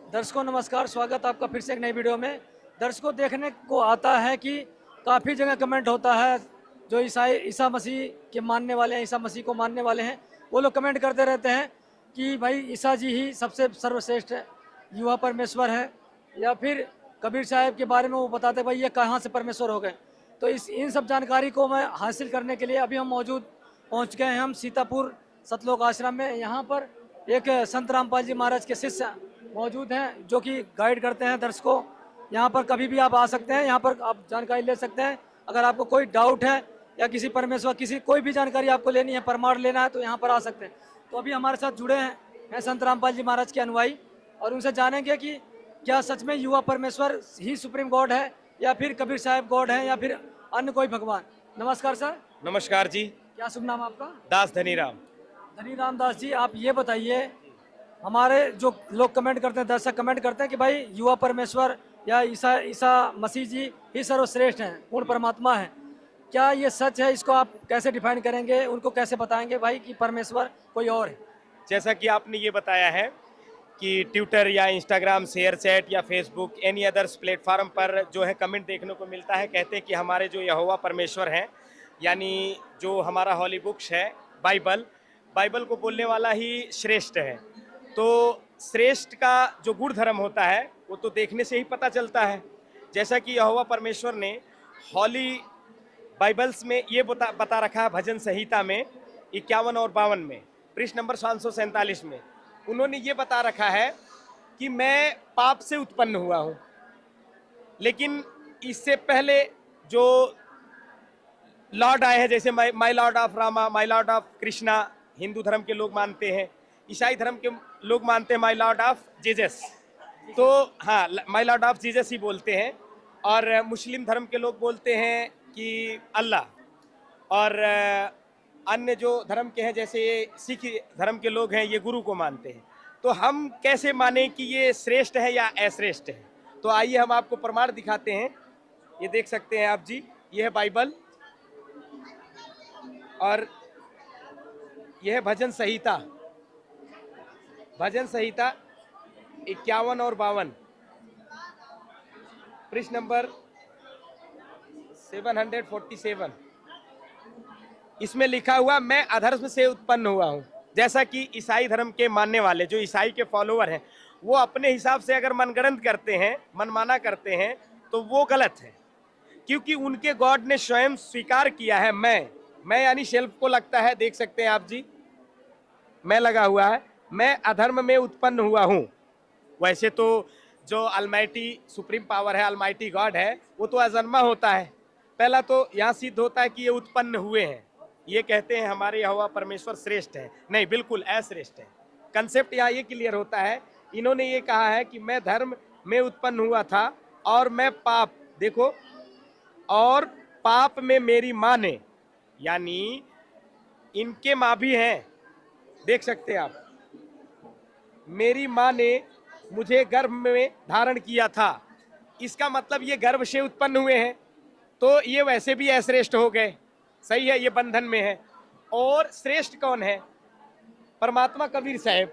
दर्शकों नमस्कार, स्वागत आपका फिर से एक नई वीडियो में। दर्शकों देखने को आता है कि काफ़ी जगह कमेंट होता है, जो ईसा मसीह के मानने वाले हैं, ईसा मसीह को मानने वाले हैं, वो लोग कमेंट करते रहते हैं कि भाई ईसा जी ही सबसे सर्वश्रेष्ठ युवा परमेश्वर है, या फिर कबीर साहब के बारे में वो बताते भाई ये कहाँ से परमेश्वर हो गए। तो इन सब जानकारी को मैं हासिल करने के लिए अभी हम पहुँच गए हैं हम सीतापुर सतलोक आश्रम में। यहाँ पर एक संत रामपाल जी महाराज के शिष्य मौजूद हैं जो कि गाइड करते हैं दर्शकों। यहाँ पर कभी भी आप आ सकते हैं, यहाँ पर आप जानकारी ले सकते हैं। अगर आपको कोई डाउट है या किसी परमेश्वर किसी कोई भी जानकारी आपको लेनी है, प्रमाण लेना है, तो यहाँ पर आ सकते हैं। तो अभी हमारे साथ जुड़े हैं संत रामपाल जी महाराज के अनुयायी, और उनसे जानेंगे कि क्या सच में युवा परमेश्वर ही सुप्रीम गॉड है, या फिर कबीर साहब गॉड है, या फिर अन्य कोई भगवान। नमस्कार सर। नमस्कार जी। क्या शुभ नाम आपका? दास धनीराम। धनी रामदास जी, आप ये बताइए, हमारे जो लोग कमेंट करते हैं, दर्शक कमेंट करते हैं कि भाई युवा परमेश्वर या ईसा ईसा मसीह जी ही सर्वश्रेष्ठ हैं, पूर्ण परमात्मा हैं। क्या ये सच है? इसको आप कैसे डिफाइन करेंगे, उनको कैसे बताएंगे भाई कि परमेश्वर कोई और है? जैसा कि आपने ये बताया है कि ट्विटर या इंस्टाग्राम, शेयर चैट या फेसबुक एनी अदर्स प्लेटफॉर्म पर जो है कमेंट देखने को मिलता है, कहते हैं कि हमारे जो यहोवा परमेश्वर हैं, यानी जो हमारा हॉली बुक्स है बाइबल, बाइबल को बोलने वाला ही श्रेष्ठ है। तो श्रेष्ठ का जो गुण धर्म होता है वो तो देखने से ही पता चलता है। जैसा कि यहोवा परमेश्वर ने हॉली बाइबल्स में ये बता रखा है, भजन संहिता में 51 और 52 में, पृष्ठ नंबर 547 में उन्होंने ये बता रखा है कि मैं पाप से उत्पन्न हुआ हूँ। लेकिन इससे पहले जो लॉर्ड आए हैं, जैसे my lord of Rama, my lord of Krishna, Hindu धर्म के लोग मानते हैं, ईसाई धर्म के लोग मानते हैं माई लॉर्ड ऑफ जीसस। तो हाँ, माई लॉर्ड ऑफ जीसस ही बोलते हैं। और मुस्लिम धर्म के लोग बोलते हैं कि अल्लाह। और अन्य जो धर्म के हैं, जैसे ये सिख धर्म के लोग हैं, ये गुरु को मानते हैं। तो हम कैसे माने कि ये श्रेष्ठ है या अश्रेष्ठ है? तो आइए हम आपको प्रमाण दिखाते हैं। ये देख सकते हैं आप जी, ये है बाइबल और यह है भजन संहिता। भजन संहिता 51 और 52, पृष्ठ नंबर 747। इसमें लिखा हुआ, मैं अधर्म से उत्पन्न हुआ हूँ। जैसा कि ईसाई धर्म के मानने वाले, जो ईसाई के फॉलोअर हैं, वो अपने हिसाब से अगर मनगढ़ंत करते हैं, मनमाना करते हैं, तो वो गलत है। क्योंकि उनके गॉड ने स्वयं स्वीकार किया है, मैं यानी सेल्फ को लगता है, देख सकते हैं आप जी, मैं लगा हुआ है, मैं अधर्म में उत्पन्न हुआ हूँ। वैसे तो जो अलमाइटी सुप्रीम पावर है, अलमाइटी गॉड है, वो तो अजन्मा होता है। पहला तो यहाँ सिद्ध होता है कि ये उत्पन्न हुए हैं। ये कहते हैं हमारे यहोवा परमेश्वर श्रेष्ठ है, नहीं, बिल्कुल अश्रेष्ठ है। कंसेप्ट यहाँ ये क्लियर होता है। इन्होंने ये कहा है कि मैं धर्म में उत्पन्न हुआ था और मैं पाप, देखो, और पाप में मेरी माँ ने, यानी इनके माँ भी हैं, देख सकते हैं आप, मेरी माँ ने मुझे गर्भ में धारण किया था। इसका मतलब ये गर्भ से उत्पन्न हुए हैं, तो ये वैसे भी अश्रेष्ठ हो गए। सही है, ये बंधन में है। और श्रेष्ठ कौन है? परमात्मा कबीर साहब।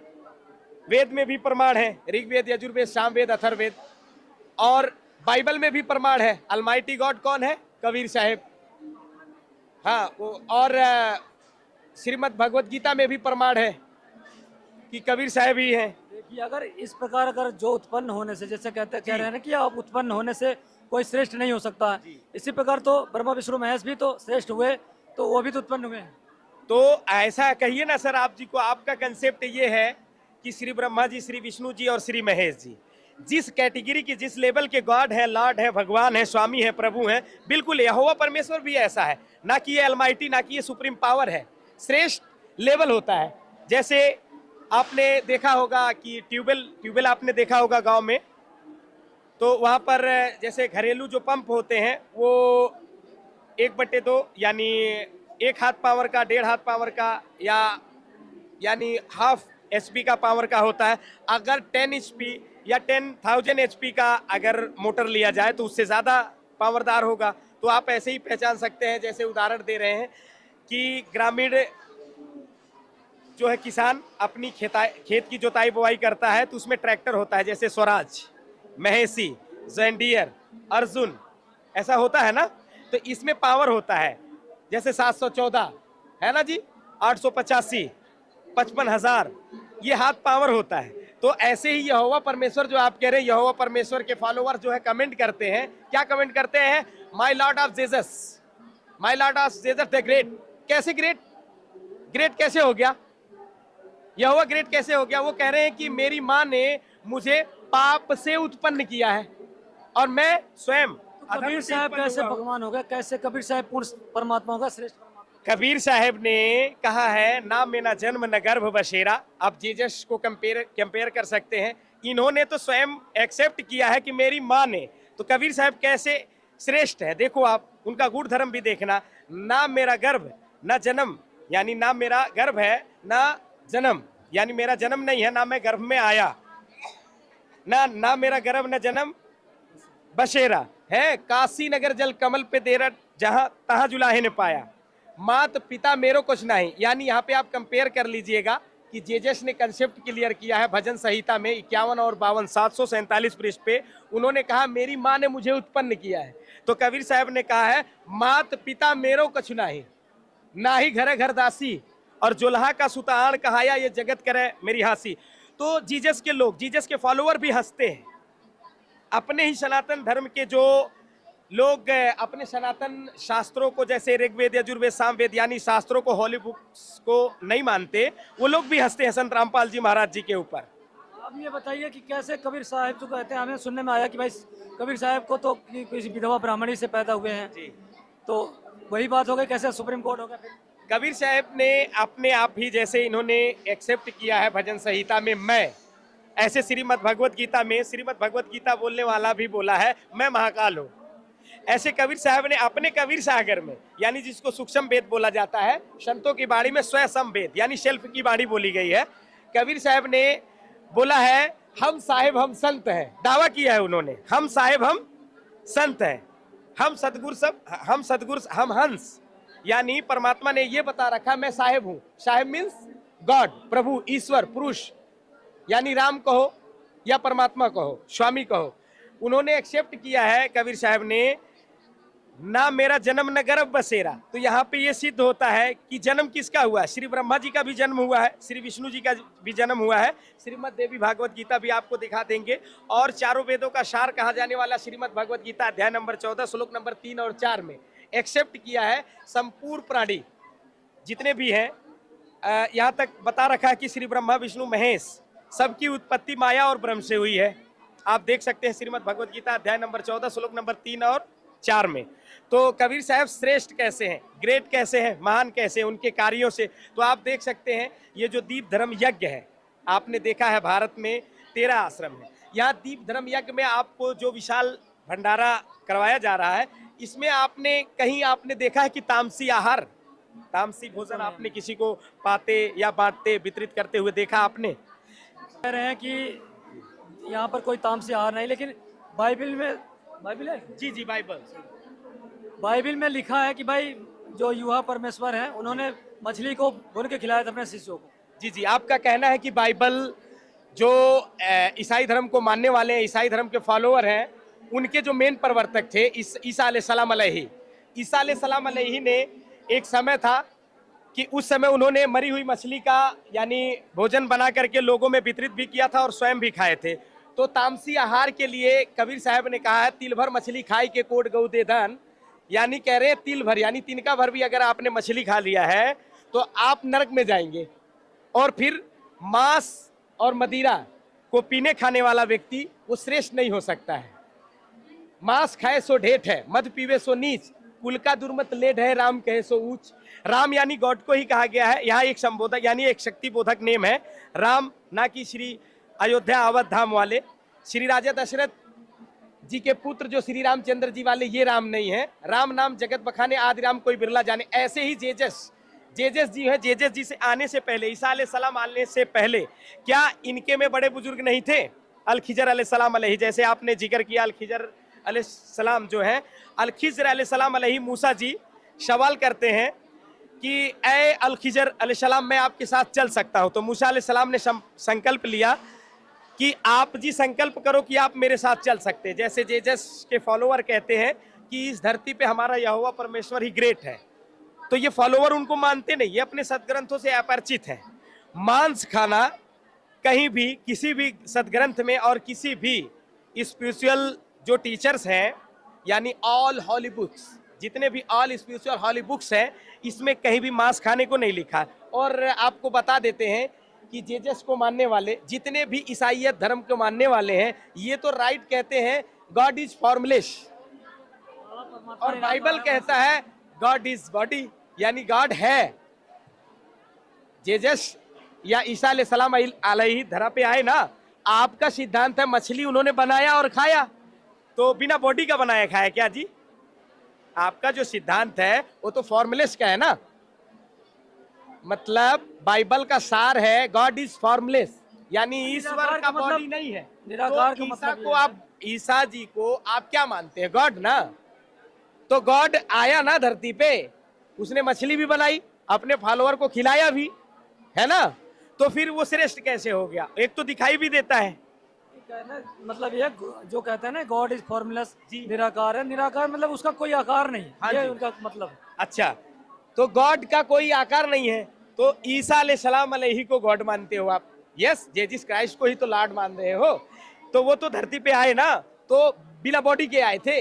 वेद में भी प्रमाण है, ऋग्वेद, यजुर्वेद, सामवेद, अथर्ववेद। और बाइबल में भी प्रमाण है। अलमाइटी गॉड कौन है? कबीर साहब। हाँ, और श्रीमद् भगवत गीता में भी प्रमाण है कि कबीर साहब ही हैं। देखिए, अगर इस प्रकार अगर जो उत्पन्न होने से, जैसे कह रहे हैं ना कि आप उत्पन्न होने से कोई श्रेष्ठ नहीं हो सकता है, इसी प्रकार तो ब्रह्मा विष्णु महेश भी तो श्रेष्ठ हुए, तो वो भी तो उत्पन्न हुए हैं। तो ऐसा कहिए ना सर आप जी को। आपका कंसेप्ट ये है कि श्री ब्रह्मा जी, श्री विष्णु जी और श्री महेश जी जिस कैटेगरी की, जिस लेवल के गॉड है, लॉर्ड है, भगवान है, स्वामी है, प्रभु है, बिल्कुल यहोवा परमेश्वर भी ऐसा है। ना कि ये अलमाइटी, ना कि ये सुप्रीम पावर है। श्रेष्ठ लेवल होता है। जैसे आपने देखा होगा कि ट्यूबवेल आपने देखा होगा गांव में, तो वहां पर जैसे घरेलू जो पंप होते हैं, वो 1/2, यानी 1 हाथ पावर का, 1.5 हाथ पावर का, या यानी हाफ HP का पावर का होता है। अगर 10 HP या 10,000 HP का अगर मोटर लिया जाए तो उससे ज़्यादा पावरदार होगा। तो आप ऐसे ही पहचान सकते हैं, जैसे उदाहरण दे रहे हैं कि ग्रामीण जो है किसान अपनी खेत की जोताई बुआई करता है तो उसमें ट्रैक्टर होता है, जैसे स्वराज, महेशी, जैंडियर, अर्जुन, ऐसा होता है ना। तो इसमें पावर होता है, जैसे 714 है ना जी, 885, 55,000, ये हाथ पावर होता है। तो ऐसे ही यहोवा परमेश्वर जो आप कह रहे हैं, यहोवा परमेश्वर के फॉलोवर जो है कमेंट करते हैं, क्या कमेंट करते हैं? My lord of Jesus, my lord of Jesus the great. कैसे ग्रेट? ग्रेट कैसे हो गया? यहोवा ग्रेट कैसे हो गया? वो कह रहे हैं कि मेरी माँ ने मुझे पाप से उत्पन्न किया है और मैं स्वयं अधर्म कबीर से साहब उत्पन्न कैसे हुआ हूं। भगवान हो गए? कैसे कबीर साहब पूर्ण परमात्मा होगा, श्रेष्ठ परमात्मा? कबीर साहब ने कहा है, ना में ना जन्म न गर्भ बसेरा। आप जीसस को कंपेयर कर सकते हैं। इन्होंने तो स्वयं एक्सेप्ट किया है कि मेरी माँ ने, तो कबीर साहब कैसे श्रेष्ठ है। देखो आप उनका गुण धर्म भी देखना, ना मेरा गर्भ ना जन्म, यानी ना मेरा गर्भ है ना जन्म, यानी मेरा जन्म नहीं है, ना मैं गर्भ में आया, ना मेरा गर्भ न जन्म बसेरा है। काशी नगर जल कमल पे देरा, जहां तहां जुलाहे ने पाया, मात पिता मेरो कुछ नहीं। यानी यहाँ पे आप कंपेयर कर लीजिएगा कि जेजस ने कंसेप्ट क्लियर किया है भजन संहिता में 51 और 52, 747 पृष्ठ पे। उन्होंने कहा मेरी माँ ने मुझे उत्पन्न किया है। तो कबीर साहब ने कहा है, मात पिता मेरो कुछ नहीं, ना ही घरे घर दासी, और जोल्हा का सुतान कहाया, ये जगत करे मेरी हासी। तो जीसस के लोग, जीसस के फॉलोअर भी हंसते हैं। अपने ही सनातन धर्म के जो लोग अपने सनातन शास्त्रों को, जैसे ऋग्वेद, यजुर्वेद, सामवेद, यानी शास्त्रों को, हॉली बुक्स को नहीं मानते, वो लोग भी हंसते हैं संत रामपाल जी महाराज जी के ऊपर। अब ये बताइए कि कैसे कबीर साहब जो कहते हैं, हमें सुनने में आया कि भाई कबीर साहब को तो किसी विधवा ब्राह्मणी से पैदा हुए हैं, जी, तो वही बात हो गई, कैसे सुप्रीम कोर्ट हो गया फिर? कबीर साहब ने अपने आप ही, जैसे इन्होंने एक्सेप्ट किया है भजन संहिता में मैं, ऐसे श्रीमद् भगवत गीता में, श्रीमद् भगवत गीता बोलने वाला भी बोला है मैं महाकाल हूँ। ऐसे कबीर साहब ने अपने कबीर सागर में, यानी जिसको सूक्ष्म वेद बोला जाता है, संतों की बाणी में स्वयं वेद यानी सेल्फ की बाणी बोली गई है। कबीर साहब ने बोला है, हम साहेब हम संत हैं। दावा किया है उन्होंने, हम साहेब हम संत हैं, हम सदगुरु सब, हम सदगुरु हम हंस। यानी परमात्मा ने ये बता रखा, मैं साहेब हूं। साहेब मीन्स गॉड, प्रभु, ईश्वर, पुरुष, यानी राम कहो या परमात्मा कहो, स्वामी कहो। उन्होंने एक्सेप्ट किया है कबीर साहब ने, ना मेरा जन्म न गर्भ बसेरा। तो यहाँ पे ये सिद्ध होता है कि जन्म किसका हुआ? श्री ब्रह्मा जी का भी जन्म हुआ है, श्री विष्णु जी का भी जन्म हुआ है। श्रीमद् देवी भागवत गीता भी आपको दिखा देंगे, और चारों वेदों का सार कहा जाने वाला श्रीमद् भागवत गीता अध्याय नंबर 14 श्लोक नंबर 3 और 4 में एक्सेप्ट किया है संपूर्ण प्राणी जितने भी हैं। यहाँ तक बता रखा है कि श्री ब्रह्मा विष्णु महेश सबकी उत्पत्ति माया और ब्रह्म से हुई है। आप देख सकते हैं श्रीमद् भगवत गीता अध्याय नंबर 14 श्लोक नंबर 3 और 4 में। तो कबीर साहब श्रेष्ठ कैसे हैं, ग्रेट कैसे हैं, महान कैसे हैं उनके कार्यों से। तो आप देख सकते हैं ये जो दीप धर्म यज्ञ है, आपने देखा है भारत में 13 आश्रम है। यहाँ दीप धर्म यज्ञ में आपको जो विशाल भंडारा करवाया जा रहा है, इसमें आपने कहीं आपने देखा है कि तामसी आहार, तामसी भोजन आपने किसी को पाते या बांटते वितरित करते हुए देखा आपने? कह रहे हैं कि यहाँ पर कोई तामसी आहार नहीं, लेकिन बाइबल में, बाइबल है, जी जी, बाइबल में लिखा है कि भाई जो युवा परमेश्वर हैं उन्होंने मछली को भून के खिलाया था अपने शिष्यों को। जी जी, आपका कहना है कि बाइबल जो ईसाई धर्म को मानने वाले हैं, ईसाई धर्म के फॉलोअर हैं, उनके जो मेन प्रवर्तक थे ईसा अलैहिस्सलाम अलैहि, ईसा अलैहिस्सलाम अलैहि ने एक समय था कि उस समय उन्होंने मरी हुई मछली का यानी भोजन बना करके लोगों में वितरित भी किया था और स्वयं भी खाए थे। तो तामसी आहार के लिए कबीर साहब ने कहा है, तिल भर मछली खाई के कोट गऊ दे दान। यानी कह रहे हैं तिल भर यानी तिनका भर भी अगर आपने मछली खा लिया है तो आप नरक में जाएंगे। और फिर मांस और मदिरा को पीने खाने वाला व्यक्ति वो श्रेष्ठ नहीं हो सकता है। मांस खाए सो ढेठ है, मद पीवे सो नीच, कुल का दुर्मत लेढ़ है, राम कहे सो ऊंच। राम यानी गॉड को ही कहा गया है। यहाँ एक संबोधक यानी एक शक्ति बोधक नेम है राम, ना कि श्री अयोध्या अवध धाम वाले। श्री राजा दशरथ जी के पुत्र जो श्री रामचंद्र जी वाले, ये राम नहीं है। राम नाम जगत बखाने आदि राम कोई बिरला जाने। ऐसे ही जेजस जी है, जेजस जी से आने से पहले, ईसा अलैहिस्सलाम आने से पहले, क्या इनके में बड़े बुजुर्ग नहीं थे? अलखिजर अलैहिस्सलाम अलैहि, जैसे आपने जिक्र किया अलखिजर अलैहिस्सलाम जो है, अलखिजर अलैहिस्सलाम अलैहि मूसा जी सवाल करते हैं कि ए अल खिजर अलैहिस्सलाम मैं आपके साथ चल सकता हूं। तो मूसा अलैहिस्सलाम ने संकल्प लिया कि आप जी संकल्प करो कि आप मेरे साथ चल सकते हैं। जैसे जेजस के फॉलोअर कहते हैं कि इस धरती पे हमारा यहोवा परमेश्वर ही ग्रेट है, तो ये फॉलोअर उनको मानते नहीं, ये अपने सदग्रंथों से अपरिचित हैं। मांस खाना कहीं भी किसी भी सदग्रंथ में और किसी भी स्पिरिचुअल जो टीचर्स हैं, यानी ऑल हॉली बुक्स, जितने भी ऑल स्पिरिचुअल हॉली बुक्स हैं, इसमें कहीं भी मांस खाने को नहीं लिखा। और आपको बता देते हैं कि जेजस को मानने वाले जितने भी ईसाईयत धर्म को मानने वाले हैं, ये तो राइट कहते हैं गॉड इज फॉर्मलेस, और बाइबल कहता है गॉड इज बॉडी, यानी गॉड है। जेजस या ईसा अलैहिस्सलाम अलैहि धरा पे आए ना, आपका सिद्धांत है मछली उन्होंने बनाया और खाया, तो बिना बॉडी का बनाया खाया क्या जी? आपका जो सिद्धांत है वो तो फॉर्मलेस का है ना। मतलब बाइबल का सार है गॉड इज फॉर्मलेस, यानी ईश्वर का बॉडी नहीं है। निराकार तो का ईसा मतलब को आप, ईसा जी को आप क्या मानते हैं? गॉड ना। तो गॉड आया ना धरती पे, उसने मछली भी बनाई, अपने फॉलोअर को खिलाया भी, है ना। तो फिर वो श्रेष्ठ कैसे हो गया? एक तो दिखाई भी देता है। मतलब ये जो कहते हैं ना गॉड इज फॉर्मलेस, जी। निराकार है। निराकार मतलब उसका कोई आकार नहीं, हाँ ये जी। उनका मतलब है। अच्छा, तो गॉड का कोई आकार नहीं है, तो ईसा अलैहिस्सलाम अलैहि को गॉड मानते हो आप? यस, जेजिस क्राइस्ट को ही तो लॉर्ड मान रहे हो। तो वो तो धरती पे आए ना, तो बिना बॉडी के आए थे।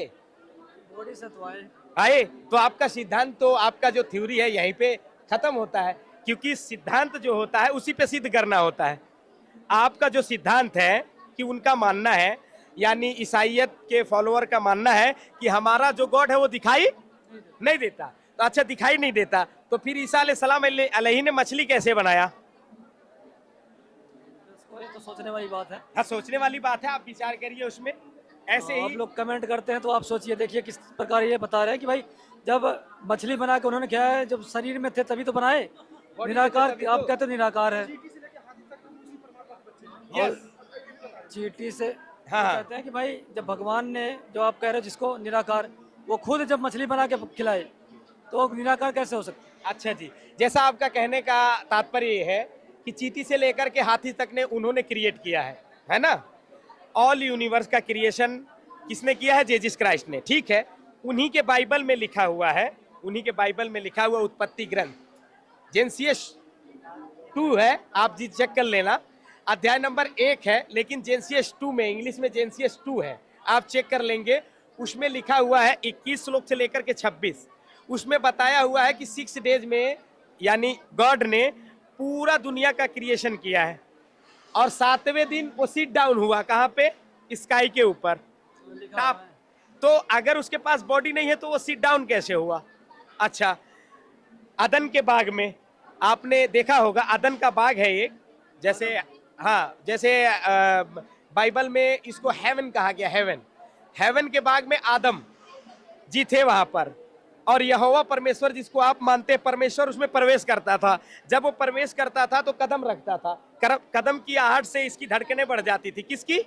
बॉडी से तो आए तो आपका सिद्धांत, तो आपका जो थ्योरी है यहीं पे खत्म होता है, क्योंकि सिद्धांत जो होता है उसी पे सिद्ध करना होता है। आपका जो सिद्धांत है कि उनका मानना है, यानी ईसाईयत के फॉलोअर का मानना है कि हमारा जो गॉड है वो दिखाई नहीं देता। तो अच्छा, दिखाई नहीं देता, तो फिर ईसा अलैहिस्सलाम अलैहि ने मछली कैसे बनाया? तो सोचने वाली बात है। हाँ, सोचने वाली बात है, आप विचार करिए उसमें। ऐसे आप ही लोग कमेंट करते हैं तो आप सोचिए, देखिए किस प्रकार ये बता रहे हैं कि भाई जब मछली बना के उन्होंने क्या है, जब शरीर में थे तभी तो बनाए। बॉडी निराकार में थे तभी आप तो। कहते हो निराकार है। और यस। चींटी से हाँ, तो हाँ। कहते हैं कि भाई जब भगवान ने, जो आप कह रहे हो जिसको निराकार, वो खुद जब मछली बना के खिलाए तो निराकार कैसे हो सकता है? अच्छा जी, जैसा आपका कहने का तात्पर्य ये है कि चींटी से लेकर के हाथी तक ने उन्होंने क्रिएट किया है ना। ऑल यूनिवर्स का क्रिएशन किसने किया है? जेजिस क्राइस्ट ने, ठीक है। उन्हीं के बाइबल में लिखा हुआ है, उन्हीं के बाइबल में लिखा हुआ उत्पत्ति ग्रंथ जेनेसिस 2 है, आप जी चेक कर लेना। अध्याय नंबर 1 है, लेकिन जेनेसिस 2 में, इंग्लिश में जेनेसिस 2 है, आप चेक कर लेंगे। उसमें लिखा हुआ है 21 श्लोक से लेकर के 26, उसमें बताया हुआ है कि 6 डेज में, यानी गॉड ने पूरा दुनिया का क्रिएशन किया है, और 7वें दिन वो सिट डाउन हुआ। कहाँ पे? स्काई के ऊपर, टॉप। तो अगर उसके पास बॉडी नहीं है तो वो सिट डाउन कैसे हुआ? अच्छा, अदन के बाग में आपने देखा होगा, अदन का बाग है एक, जैसे, हाँ, जैसे बाइबल में इसको हेवन कहा गया, हेवन। हेवन के बाग में आदम जी थे वहां पर, और यहोवा परमेश्वर जिसको आप मानते हैं परमेश्वर, उसमें प्रवेश करता था। जब वो प्रवेश करता था तो कदम रखता था, कदम की आहट से इसकी धड़कनें बढ़ जाती थी। किसकी?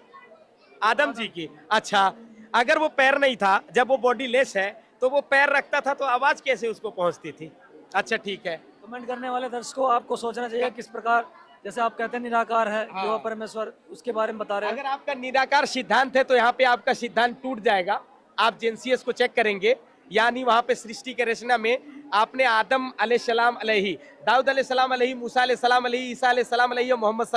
आदम जी की। अच्छा, अगर वो पैर नहीं था, जब वो बॉडी लेस है, तो वो पैर रखता था तो आवाज कैसे उसको पहुंचती थी? अच्छा, ठीक है। कमेंट करने वाले दर्शकों, आपको सोचना चाहिए किस प्रकार, जैसे आप कहते हैं निराकार है हाँ। जो परमेश्वर, उसके बारे में बता रहे हैं। अगर आपका निराकार सिद्धांत है तो यहाँ पे आपका सिद्धांत टूट जाएगा। आप जेनेसिस को चेक करेंगे, यानी वहां पे सृष्टि के रचना में आपने आदम अलैहिस्सलाम अलैहि, दाऊद अलैहिस्सलाम अलैहि, मूसा अलैहिस्सलाम अलैहि, ईसा अलैहिस्सलाम अलैहि और मोहम्मद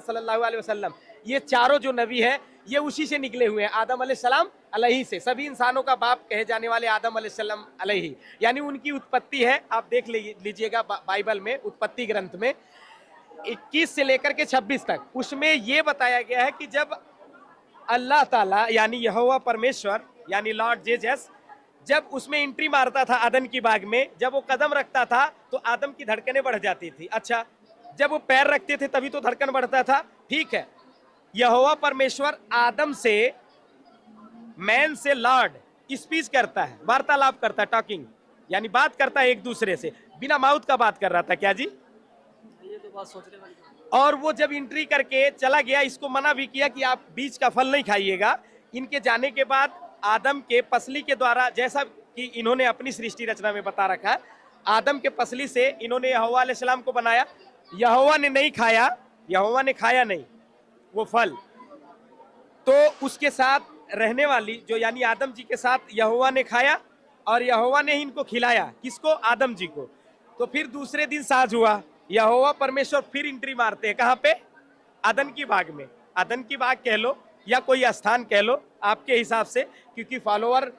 सल्लल्लाहु अलैहि वसल्लम, ये चारों जो नबी हैं ये उसी से निकले हुए हैं, आदम अलैहिस्सलाम अलैहि से। सभी इंसानों का बाप कहे जाने वाले आदम अलैहिस्सलाम अलैहि, यानी उनकी उत्पत्ति है। आप देख लीजिएगा बाइबल में, उत्पत्ति ग्रंथ में 21 से लेकर के 26 तक, उसमें ये बताया गया है कि जब अल्लाह ताला, यानी यहोवा परमेश्वर, यानी लॉर्ड जेजस, जब उसमें एंट्री मारता था अदन की बाग में, जब वो कदम रखता था तो आदम की धड़कनें बढ़ जाती थी। अच्छा, जब वो पैर रखते थे तभी तो धड़कन बढ़ता था, ठीक है। यहोवा परमेश्वर आदम से, मैन से लॉर्ड स्पीच करता है, वार्तालाप करता है, टॉकिंग, यानी बात करता है एक दूसरे से, बिना माउथ का बात कर रहा था। क्या जी? ये तो बात सोचने वाली बात है। और वो जब एंट्री करके चला गया, इसको मना भी किया कि आप बीज का फल नहीं खाइएगा। इनके जाने के बाद आदम के पसली के द्वारा, जैसा कि इन्होंने अपनी सृष्टि रचना में बता रखा है, आदम के पसली से इन्होंने यहोवा अलैहिस्सलाम को बनाया। यहोवा ने नहीं खाया, यहोवा ने खाया नहीं वो फल, तो उसके साथ रहने वाली जो यानी आदम जी के साथ यहोवा ने खाया और यहोवा ने ही इनको खिलाया। किसको? आदम जी को। तो फिर दूसरे दिन साँझ हुआ, यहोवा परमेश्वर फिर एंट्री मारते हैं। कहाँ पे? अदन की बाग में। अदन की बाग कह लो या कोई स्थान कह लो आपके हिसाब से, क्योंकि फॉलोअर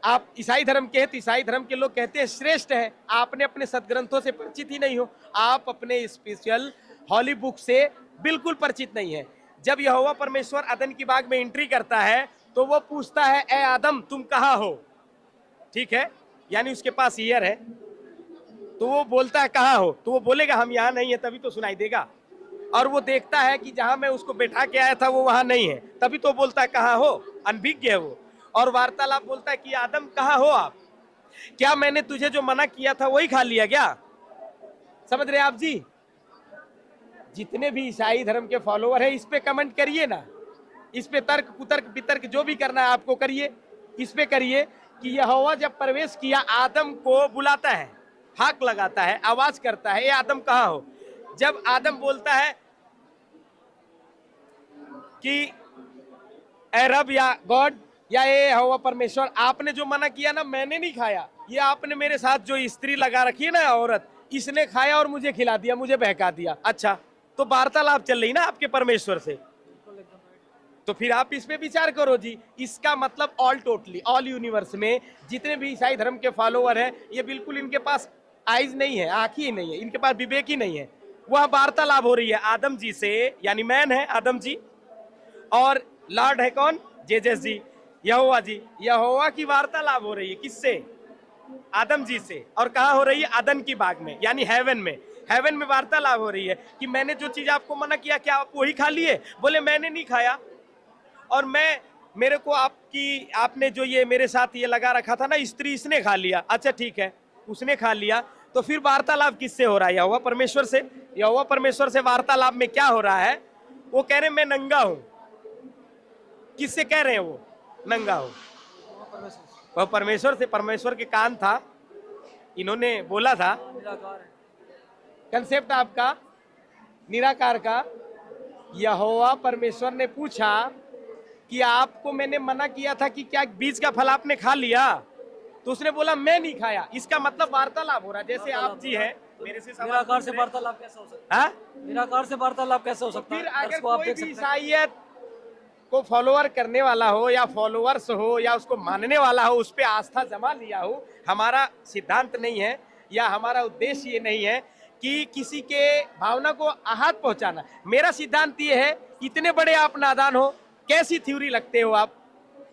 आप ईसाई धर्म के हैं तो ईसाई धर्म के लोग कहते हैं श्रेष्ठ है। आपने अपने सदग्रंथों से परिचित ही नहीं हो, आप अपने स्पेशल हॉली बुक से बिल्कुल परिचित नहीं है। जब यहोवा परमेश्वर अदन की बाग में एंट्री करता है तो वो पूछता है, ए आदम तुम कहाँ हो? ठीक है, यानी उसके पास ईयर है, तो वो बोलता है कहाँ हो, तो वो बोलेगा हम यहाँ नहीं है, तभी तो सुनाई देगा। और वो देखता है कि जहां मैं उसको बैठा के आया था वो वहां नहीं है, तभी तो बोलता है कहाँ हो, अनभिज्ञ है वो। और वार्तालाप बोलता है कि आदम कहाँ हो आप? क्या मैंने तुझे जो मना किया था वही खा लिया क्या? समझ रहे आप जी? जितने भी ईसाई धर्म के फॉलोअर है इस पे कमेंट करिए ना, इस पे तर्क कुतर्क वितर्क जो भी करना है आपको करिए, इस पे करिए कि यहोवा जब प्रवेश किया आदम को बुलाता है, हाक लगाता है, आवाज करता है, ये आदम कहाँ हो? जब आदम बोलता है कि ए रब या गॉड या ये यहोवा परमेश्वर, आपने जो मना किया ना मैंने नहीं खाया, ये आपने मेरे साथ जो स्त्री लगा रखी है ना औरत, इसने खाया और मुझे खिला दिया, मुझे बहका दिया। अच्छा, तो वार्तालाप चल रही ना आपके परमेश्वर से, तो फिर आप इस पे विचार करो जी। इसका मतलब ऑल टोटली ऑल यूनिवर्स में जितने भी ईसाई धर्म के फॉलोअर हैं, ये बिल्कुल इनके पास आइज नहीं है, आंखें ही नहीं है, इनके पास विवेक ही नहीं है। वह वार्तालाप हो रही है आदम जी से, यानी मैन है आदम जी, और लॉर्ड है कौन? जेजस जी, यहोवा जी। यहोवा की वार्तालाप हो रही है किससे? आदम जी से। और कहाँ हो रही है? अदन की बाग में, यानी हेवन में। हेवन में वार्तालाप हो रही है कि मैंने जो चीज आपको मना किया क्या आप वही खा लिए? बोले मैंने नहीं खाया, और मेरे को आपने जो ये मेरे साथ ये लगा रखा था ना स्त्री, इसने खा लिया। अच्छा ठीक है, उसने खा लिया, तो फिर वार्तालाप किससे हो रहा है? यहोवा परमेश्वर से। यहोवा परमेश्वर से वार्तालाप में क्या हो रहा है? वो कह रहे मैं नंगा हूं। किससे कह रहे हैं वो नंगा हूं? वह परमेश्वर से। परमेश्वर के कान था, इन्होंने बोला था। कंसेप्ट आपका निराकार का। यहोवा परमेश्वर ने पूछा कि आपको मैंने मना किया था कि क्या बीज का फल आपने खा लिया? तो उसने बोला मैं नहीं खाया। इसका मतलब वार्तालाप हो रहा है। जैसे आप जी हैं मेरे से निराकार से वार्तालाप कैसे हो सकता है? निराकार से वार्तालाप कैसे हो सकता है? फिर अगर कोई भी ईसाईयत को फॉलोअर करने वाला हो या फॉलोअर्स हो या उसको मानने वाला हो, उस पर आस्था जमा लिया हो, हमारा सिद्धांत नहीं है या हमारा उद्देश्य ये नहीं है कि किसी के भावना को आहत पहुंचाना। मेरा सिद्धांत ये है, इतने बड़े आप नादान हो, कैसी थ्योरी लगते हो आप,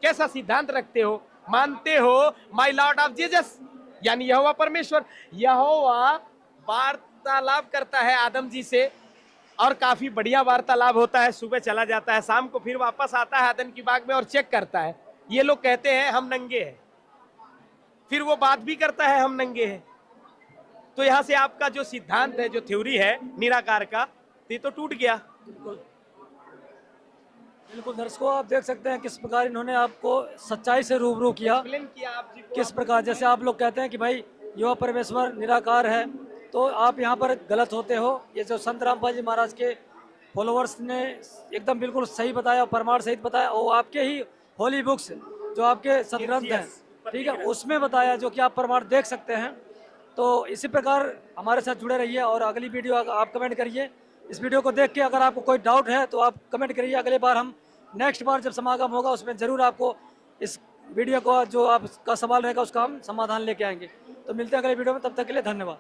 कैसा सिद्धांत रखते हो, मानते हो माय लॉर्ड ऑफ जीसस यानी यहोवा परमेश्वर। यहोवा वार्तालाप करता है आदम जी से, और काफी बढ़िया वार्तालाप होता है। सुबह चला जाता है, शाम को फिर वापस आता है अदन की बाग में और चेक करता है। ये लोग कहते हैं हम नंगे हैं, फिर वो बात भी करता है हम नंगे हैं। तो यहां से आपका जो सिद्धांत है, जो थ्योरी है निराकार का, ये तो टूट गया। बिल्कुल दर्शकों, आप देख सकते हैं किस प्रकार इन्होंने आपको सच्चाई से रूबरू किया। आप जी को किस प्रकार, जैसे आप लोग कहते हैं कि भाई यहोवा परमेश्वर निराकार है, तो आप यहाँ पर गलत होते हो। ये जो संत रामपाल जी महाराज के फॉलोअर्स ने एकदम बिल्कुल सही बताया, प्रमाण सहित बताया, और आपके ही होली बुक्स जो आपके सदग्रंथ हैं, ठीक है, उसमें बताया, जो कि आप प्रमाण देख सकते हैं। तो इसी प्रकार हमारे साथ जुड़े रहिए और अगली वीडियो आप कमेंट करिए। इस वीडियो को देख के अगर आपको कोई डाउट है तो आप कमेंट करिए। अगले बार हम नेक्स्ट बार जब समागम होगा उसमें ज़रूर आपको इस वीडियो को जो आपका सवाल रहेगा उसका हम समाधान लेके आएंगे। तो मिलते हैं अगले वीडियो में, तब तक के लिए धन्यवाद।